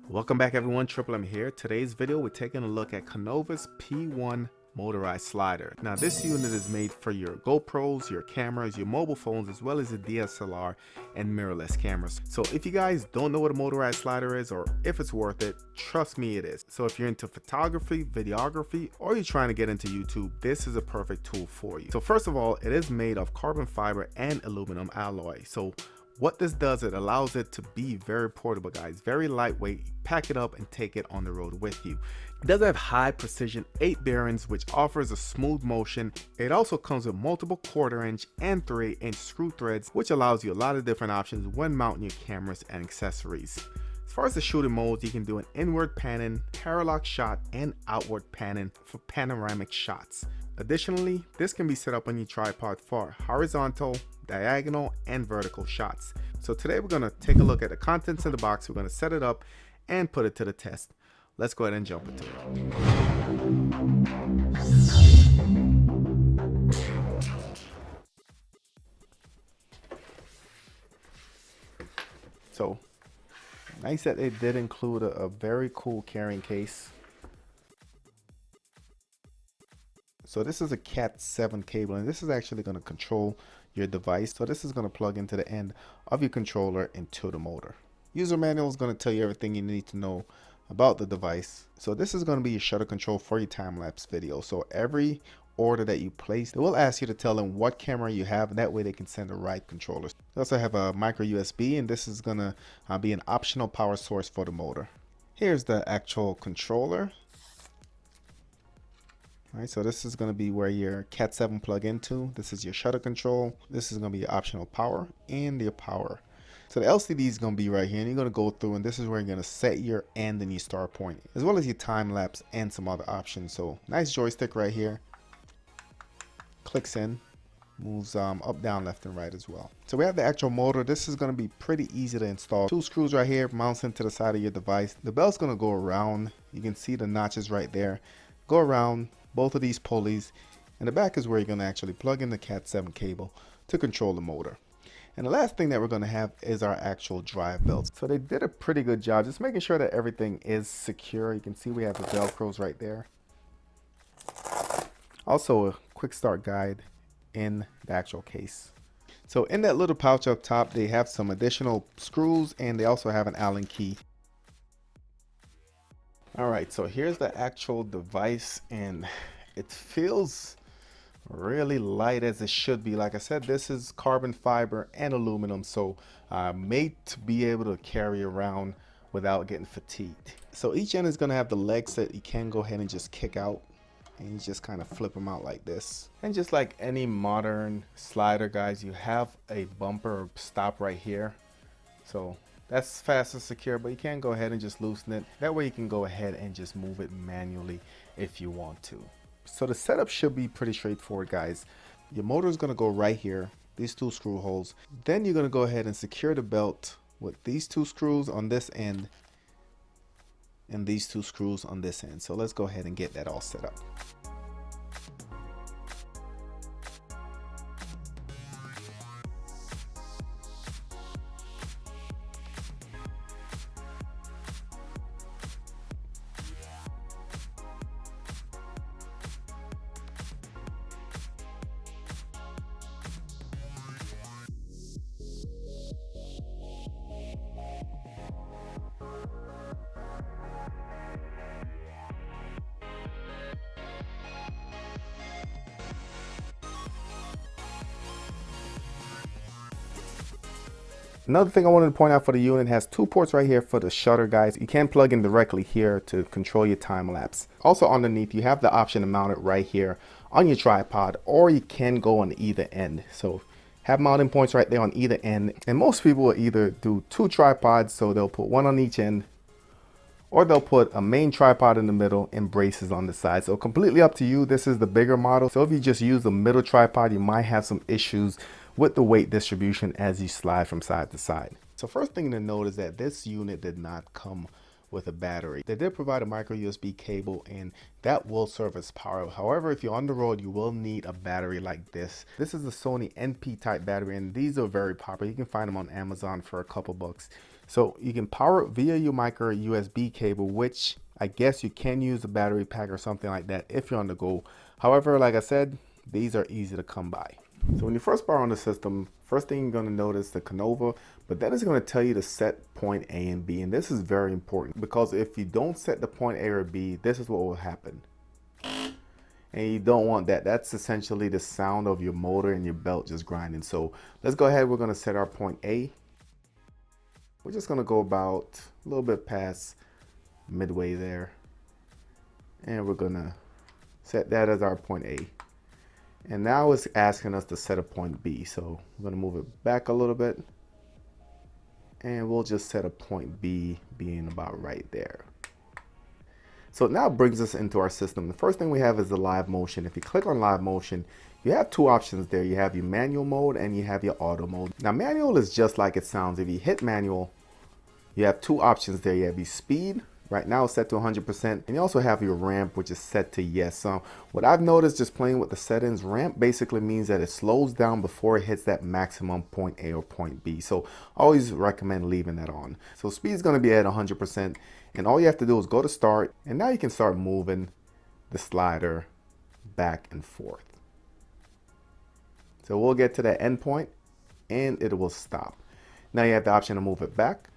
Welcome back everyone, Triple M here. Today's video we're taking a look at KONOVA's P1 motorized slider. Now this unit is made for your GoPros, your cameras, your mobile phones, as well as the DSLR and mirrorless cameras. So if you guys don't know what a motorized slider is or if it's worth it, trust me it is. So if you're into photography, videography, or you're trying to get into YouTube, this is a perfect tool for you. So first of all, it is made of carbon fiber and aluminum alloy. So what this does, it allows it to be very portable, guys, very lightweight. Pack it up and take it on the road with you. It does have high precision 8 bearings, which offers a smooth motion. It also comes with multiple 1/4" and 3/8" screw threads, which allows you a lot of different options when mounting your cameras and accessories. As far as the shooting modes, you can do an inward panning, parallax shot, and outward panning for panoramic shots. Additionally, this can be set up on your tripod for horizontal, diagonal, and vertical shots. So today we're going to take a look at the contents in the box. We're going to set it up and put it to the test. Let's go ahead and jump into it. So nice that they did include a very cool carrying case. So this is a Cat 7 cable, and this is actually going to control your device. So this is going to plug into the end of your controller into the motor. User manual is going to tell you everything you need to know about the device. So this is going to be your shutter control for your time-lapse video. So every order that you place, they will ask you to tell them what camera you have, and that way they can send the right controllers. They also have a micro USB, and this is going to be an optional power source for the motor. Here's the actual controller. Alright, so this is going to be where your Cat 7 plug into. This is your shutter control. This is going to be your optional power and your power. So the LCD is going to be right here, and you're going to go through, and this is where you're going to set your end and your start point, as well as your time lapse and some other options. So nice joystick right here. Clicks in, moves up, down, left, and right as well. So we have the actual motor. This is going to be pretty easy to install. 2 screws right here, mounts into the side of your device. The belt's going to go around. You can see the notches right there. Go around both of these pulleys, and the back is where you're going to actually plug in the Cat 7 cable to control the motor. And the last thing that we're going to have is our actual drive belts. So they did a pretty good job just making sure that everything is secure. You can see we have the Velcros right there. Also a quick start guide in the actual case. So in that little pouch up top, they have some additional screws, and they also have an Allen key. All right, so here's the actual device, and it feels really light, as it should be. Like I said, this is carbon fiber and aluminum, so made to be able to carry around without getting fatigued. So each end is going to have the legs that you can go ahead and just kick out, and you just kind of flip them out like this. And just like any modern slider, guys, you have a bumper stop right here. So that's fast and secure, but you can go ahead and just loosen it. That way you can go ahead and just move it manually if you want to. So the setup should be pretty straightforward, guys. Your motor is going to go right here, these 2 screw holes. Then you're going to go ahead and secure the belt with these 2 screws on this end and these 2 screws on this end. So let's go ahead and get that all set up. Another thing I wanted to point out for the unit, has 2 ports right here for the shutter, guys. You can plug in directly here to control your time lapse. Also underneath, you have the option to mount it right here on your tripod, or you can go on either end. So have mounting points right there on either end. And most people will either do 2 tripods, so they'll put 1 on each end, or they'll put a main tripod in the middle and braces on the side. So completely up to you. This is the bigger model. So if you just use the middle tripod, you might have some issues with the weight distribution as you slide from side to side. So first thing to note is that this unit did not come with a battery. They did provide a micro USB cable, and that will serve as power. However, if you're on the road, you will need a battery like this. This is a Sony NP type battery, and these are very popular. You can find them on Amazon for a couple bucks. So you can power it via your micro USB cable, which I guess you can use a battery pack or something like that if you're on the go. However, like I said, these are easy to come by. So when you first power on the system, first thing you're going to notice the KONOVA, but then it's going to tell you to set point A and B. And this is very important because if you don't set the point A or B, this is what will happen. And you don't want that. That's essentially the sound of your motor and your belt just grinding. So let's go ahead. We're going to set our point A. We're just going to go about a little bit past midway there. And we're going to set that as our point A. And now it's asking us to set a point B. So I'm going to move it back a little bit. And we'll just set a point B being about right there. So it now brings us into our system. The first thing we have is the live motion. If you click on live motion, you have two options there. You have your manual mode and you have your auto mode. Now manual is just like it sounds. If you hit manual, you have two options there. You have your speed. Right now it's set to 100%. And you also have your ramp, which is set to yes. So what I've noticed just playing with the settings, ramp basically means that it slows down before it hits that maximum point A or point B. So I always recommend leaving that on. So speed is going to be at 100%. And all you have to do is go to start. And now you can start moving the slider back and forth. So we'll get to that end point and it will stop. Now you have the option to move it back.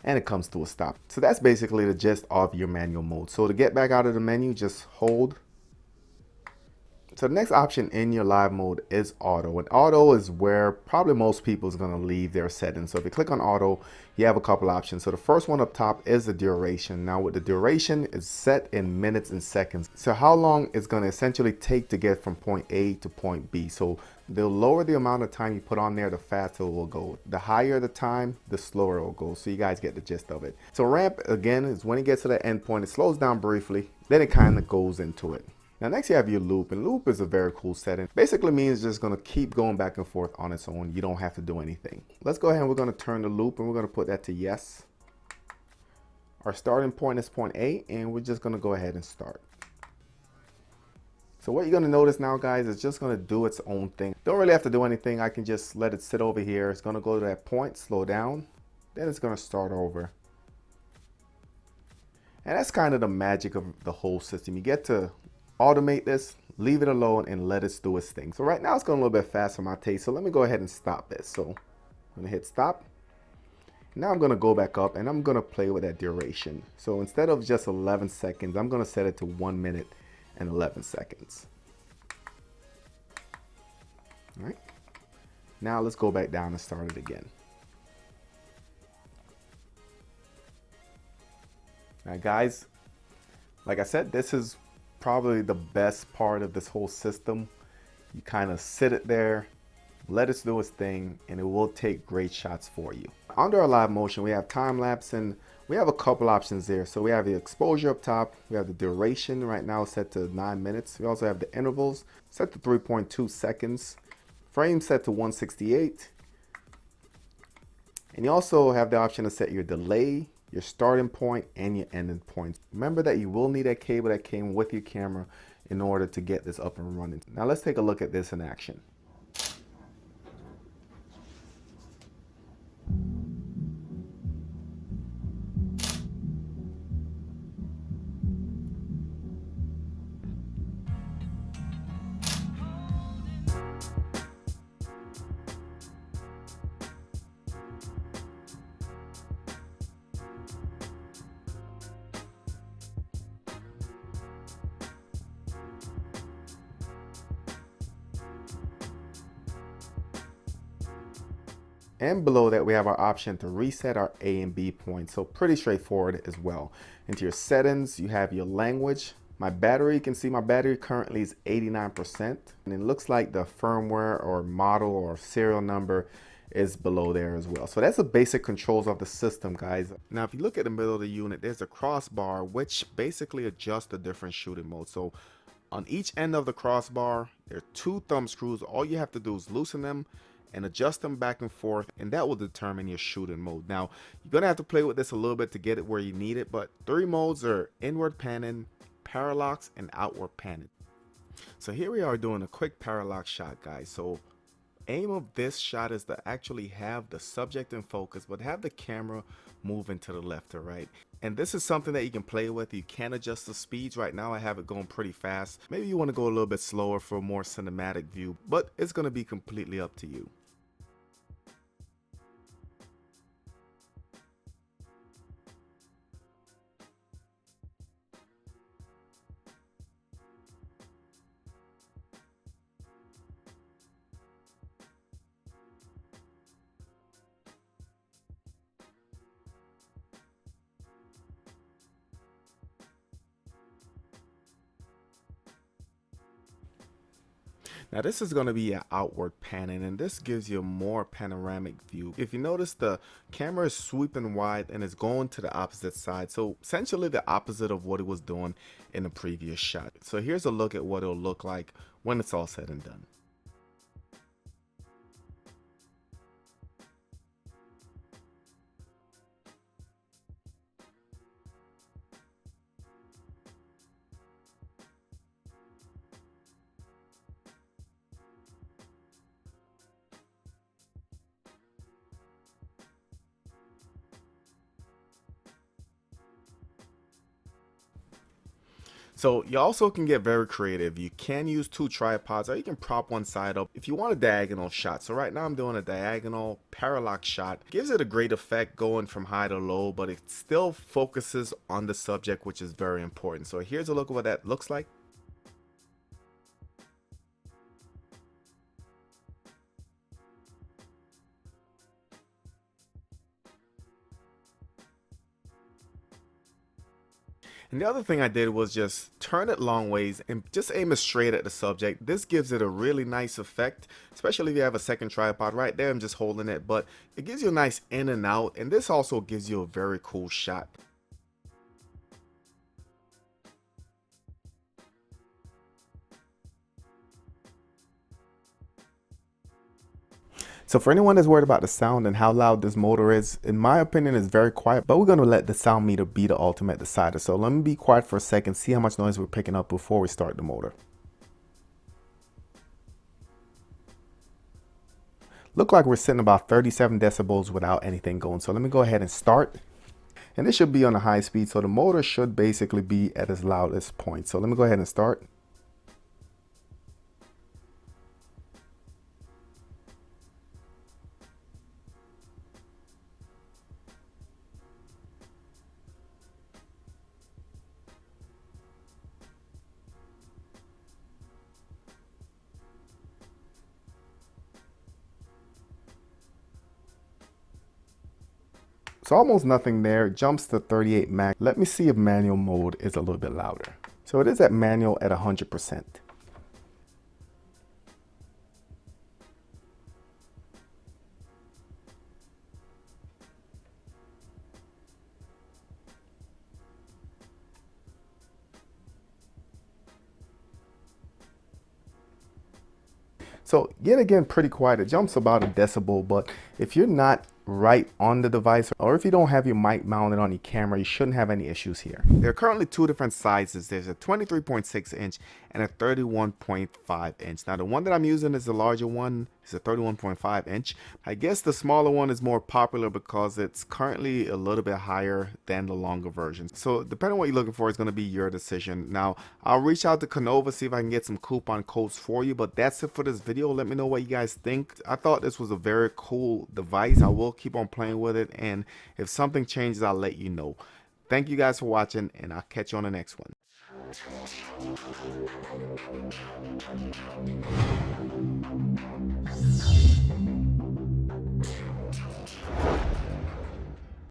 And it comes to a stop. So that's basically the gist of your manual mode. So to get back out of the menu, just hold. So the next option in your live mode is auto. And auto is where probably most people is going to leave their settings. So if you click on auto, you have a couple options. So the first one up top is the duration. Now with the duration, it's set in minutes and seconds. So how long it's going to essentially take to get from point A to point B. So the lower the amount of time you put on there, the faster it will go. The higher the time, the slower it will go. So you guys get the gist of it. So ramp, again, is when it gets to the end point, it slows down briefly, then it kind of goes into it. Now next you have your loop, and loop is a very cool setting. Basically means it's just going to keep going back and forth on its own. You don't have to do anything. Let's go ahead and we're going to turn the loop and we're going to put that to yes. Our starting point is point A and we're just going to go ahead and start. So what you're going to notice now, guys, is just going to do its own thing. Don't really have to do anything. I can just let it sit over here. It's going to go to that point, slow down, then it's going to start over. And that's kind of the magic of the whole system. You get to automate this, leave it alone, and let it do its thing. So right now it's going a little bit fast for my taste. So let me go ahead and stop this. So I'm going to hit stop. Now I'm going to go back up and I'm going to play with that duration. So instead of just 11 seconds, I'm going to set it to 1 minute and 11 seconds. All right. Now let's go back down and start it again. Now guys, like I said, this is probably the best part of this whole system. You kind of sit it there, let it do its thing, and it will take great shots for you. Under our live motion, we have time lapse, and we have a couple options there. So we have the exposure up top, we have the duration right now set to 9 minutes. We also have the intervals set to 3.2 seconds, frame set to 168. And you also have the option to set your delay, your starting point, and your ending point. Remember that you will need that cable that came with your camera in order to get this up and running. Now let's take a look at this in action. And below that, we have our option to reset our A and B points. So pretty straightforward as well. Into your settings, you have your language. My battery, you can see my battery currently is 89%. And it looks like the firmware or model or serial number is below there as well. So that's the basic controls of the system, guys. Now, if you look at the middle of the unit, there's a crossbar, which basically adjusts the different shooting modes. So on each end of the crossbar, there are 2 thumb screws. All you have to do is loosen them and adjust them back and forth, and that will determine your shooting mode. Now, you're gonna have to play with this a little bit to get it where you need it, but 3 modes are inward panning, parallax, and outward panning. So here we are doing a quick parallax shot, guys. So aim of this shot is to actually have the subject in focus, but have the camera moving to the left or right. And this is something that you can play with. You can adjust the speeds. Right now I have it going pretty fast. Maybe you want to go a little bit slower for a more cinematic view, but it's going to be completely up to you. Now this is going to be an outward panning, and this gives you a more panoramic view. If you notice, the camera is sweeping wide and it's going to the opposite side, so essentially the opposite of what it was doing in the previous shot. So here's a look at what it'll look like when it's all said and done. So you also can get very creative. You can use two tripods, or you can prop one side up if you want a diagonal shot. So right now I'm doing a diagonal parallax shot. Gives it a great effect going from high to low, but it still focuses on the subject, which is very important. So here's a look at what that looks like. And the other thing I did was just turn it long ways and just aim it straight at the subject. This gives it a really nice effect, especially if you have a second tripod. Right there I'm just holding it, but it gives you a nice in and out, and this also gives you a very cool shot. So for anyone that's worried about the sound and how loud this motor is, in my opinion, it's very quiet, but we're going to let the sound meter be the ultimate decider. So let me be quiet for a second, see how much noise we're picking up before we start the motor. Look like we're sitting about 37 decibels without anything going. So let me go ahead and start. And this should be on a high speed, so the motor should basically be at its loudest point. So let me go ahead and start. So almost nothing there. It jumps to 38 max. Let me see if manual mode is a little bit louder. So it is at manual at 100%. So yet again, pretty quiet. It jumps about a decibel, but if you're not right on the device, or if you don't have your mic mounted on your camera, you shouldn't have any issues here. There are currently two different sizes. There's a 23.6 inch and a 31.5 inch. Now the one that I'm using is the larger one. It's a 31.5 inch. I guess the smaller one is more popular because it's currently a little bit higher than the longer version. So depending on what you're looking for, is going to be your decision. Now I'll reach out to KONOVA, see if I can get some coupon codes for you, but that's it for this video. Let me know what you guys think. I thought this was a very cool device. I will keep on playing with it, and if something changes, I'll let you know. Thank you guys for watching, and I'll catch you on the next one.